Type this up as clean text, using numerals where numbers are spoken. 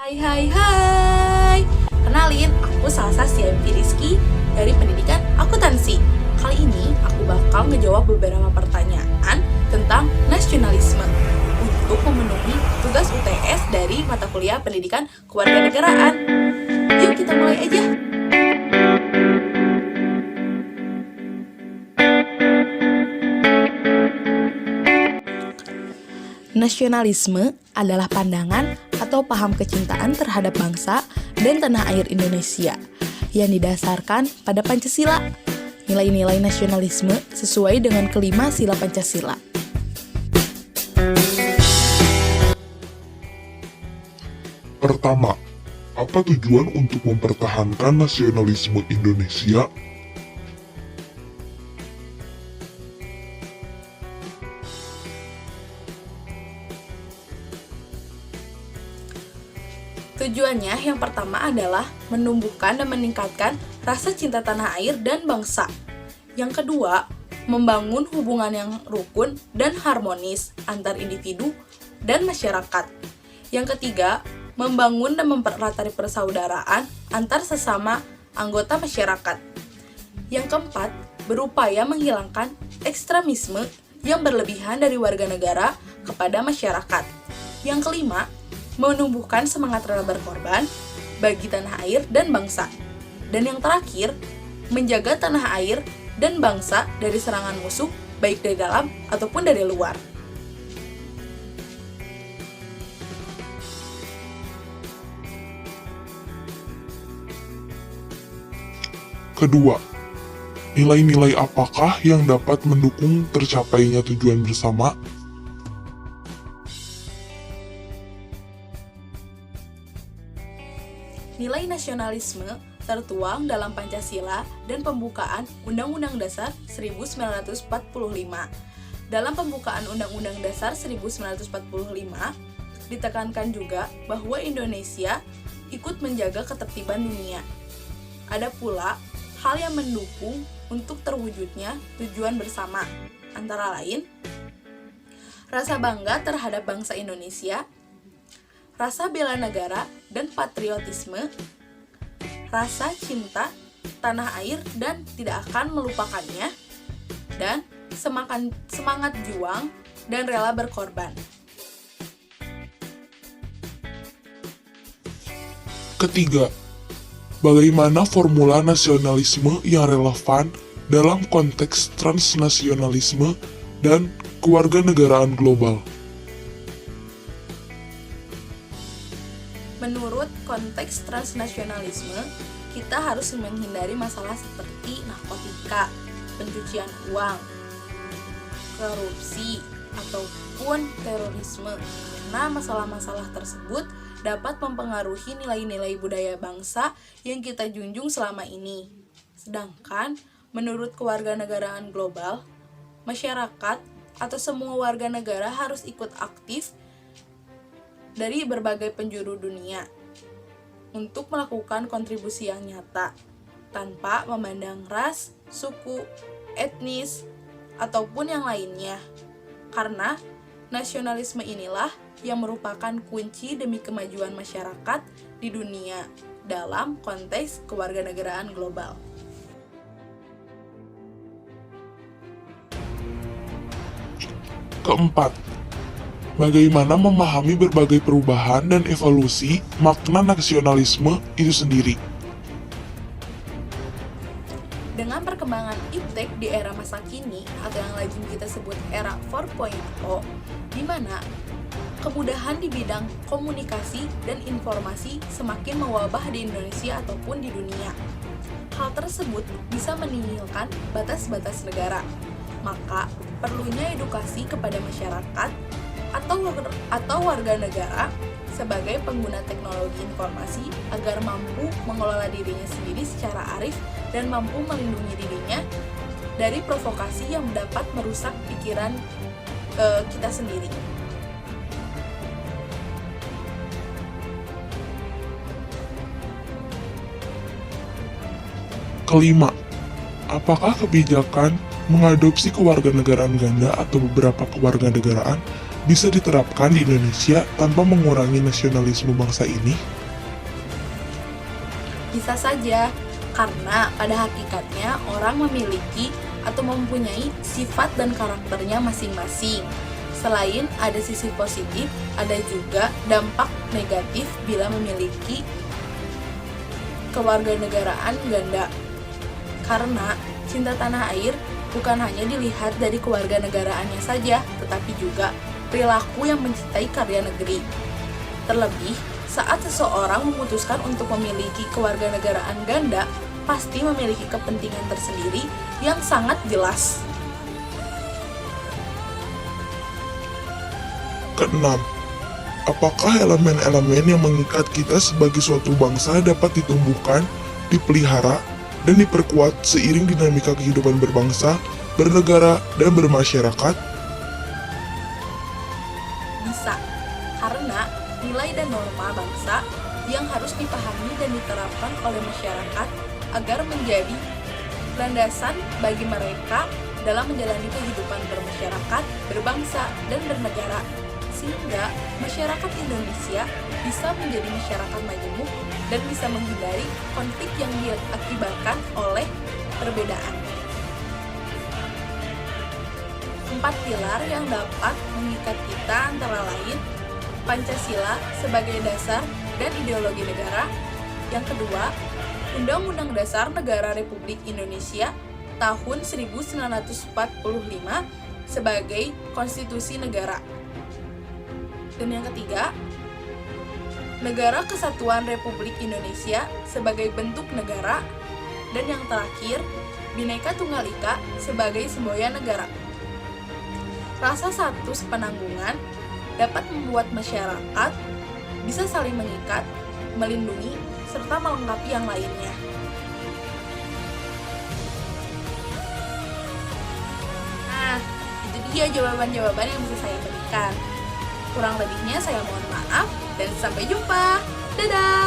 Hai hai hai. Kenalin, aku Salsa CMT Rizky dari Pendidikan Akuntansi. Kali ini aku bakal ngejawab beberapa pertanyaan tentang nasionalisme untuk memenuhi tugas UTS dari mata kuliah Pendidikan Kewarganegaraan. Yuk kita mulai aja. Nasionalisme adalah pandangan atau paham kecintaan terhadap bangsa dan tanah air Indonesia yang didasarkan pada Pancasila. Nilai-nilai nasionalisme sesuai dengan kelima sila Pancasila. Pertama, apa tujuan untuk mempertahankan nasionalisme Indonesia? Tujuannya yang pertama adalah menumbuhkan dan meningkatkan rasa cinta tanah air dan bangsa. Yang kedua, membangun hubungan yang rukun dan harmonis antar individu dan masyarakat. Yang ketiga, membangun dan mempererat tali persaudaraan antar sesama anggota masyarakat. Yang keempat, berupaya menghilangkan ekstremisme yang berlebihan dari warga negara kepada masyarakat. Yang kelima, menumbuhkan semangat rela berkorban bagi tanah air dan bangsa. Dan yang terakhir, menjaga tanah air dan bangsa dari serangan musuh baik dari dalam ataupun dari luar. Kedua, nilai-nilai apakah yang dapat mendukung tercapainya tujuan bersama? Nilai nasionalisme tertuang dalam Pancasila dan pembukaan Undang-Undang Dasar 1945. Dalam pembukaan Undang-Undang Dasar 1945, ditekankan juga bahwa Indonesia ikut menjaga ketertiban dunia. Ada pula hal yang mendukung untuk terwujudnya tujuan bersama, antara lain rasa bangga terhadap bangsa Indonesia, rasa bela negara dan patriotisme, rasa cinta tanah air dan tidak akan melupakannya, dan semangat juang dan rela berkorban. Ketiga, bagaimana formula nasionalisme yang relevan dalam konteks transnasionalisme dan kewarganegaraan global? Menurut konteks transnasionalisme, kita harus menghindari masalah seperti narkotika, pencucian uang, korupsi, ataupun terorisme, karena masalah-masalah tersebut dapat mempengaruhi nilai-nilai budaya bangsa yang kita junjung selama ini. Sedangkan, menurut kewarganegaraan global, masyarakat atau semua warga negara harus ikut aktif dari berbagai penjuru dunia untuk melakukan kontribusi yang nyata tanpa memandang ras, suku, etnis, ataupun yang lainnya. Karena nasionalisme inilah yang merupakan kunci demi kemajuan masyarakat di dunia dalam konteks kewarganegaraan global. Keempat, bagaimana memahami berbagai perubahan dan evolusi makna nasionalisme itu sendiri? Dengan perkembangan iptek di era masa kini atau yang lazim kita sebut era 4.0, di mana kemudahan di bidang komunikasi dan informasi semakin mewabah di Indonesia ataupun di dunia. Hal tersebut bisa meninggalkan batas-batas negara. Maka, perlunya edukasi kepada masyarakat atau warga negara sebagai pengguna teknologi informasi agar mampu mengelola dirinya sendiri secara arif dan mampu melindungi dirinya dari provokasi yang dapat merusak pikiran kita sendiri. Kelima, apakah kebijakan mengadopsi kewarganegaraan ganda atau beberapa kewarganegaraan bisa diterapkan di Indonesia tanpa mengurangi nasionalisme bangsa ini? Bisa saja, karena pada hakikatnya orang memiliki atau mempunyai sifat dan karakternya masing-masing. Selain ada sisi positif, ada juga dampak negatif bila memiliki kewarganegaraan ganda. Karena cinta tanah air bukan hanya dilihat dari kewarganegaraannya saja, tetapi juga perilaku yang mencintai karya negeri. Terlebih, saat seseorang memutuskan untuk memiliki kewarganegaraan ganda, pasti memiliki kepentingan tersendiri yang sangat jelas. Keenam, apakah elemen-elemen yang mengikat kita sebagai suatu bangsa dapat ditumbuhkan, dipelihara, dan diperkuat seiring dinamika kehidupan berbangsa, bernegara, dan bermasyarakat? Bisa, karena nilai dan norma bangsa yang harus dipahami dan diterapkan oleh masyarakat agar menjadi landasan bagi mereka dalam menjalani kehidupan bermasyarakat, berbangsa, dan bernegara, sehingga masyarakat Indonesia bisa menjadi masyarakat majemuk dan bisa menghindari konflik yang diakibatkan oleh perbedaan. 4 pilar yang dapat mengikat kita antara lain Pancasila sebagai dasar dan ideologi negara. Yang kedua, Undang-Undang Dasar Negara Republik Indonesia tahun 1945 sebagai konstitusi negara. Dan yang ketiga, Negara Kesatuan Republik Indonesia sebagai bentuk negara. Dan yang terakhir, Bhinneka Tunggal Ika sebagai semboyan negara. Rasa satu sepenanggungan dapat membuat masyarakat bisa saling mengikat, melindungi, serta melengkapi yang lainnya. Nah, itu dia jawaban-jawaban yang bisa saya berikan. Kurang lebihnya saya mohon maaf dan sampai jumpa. Dadah!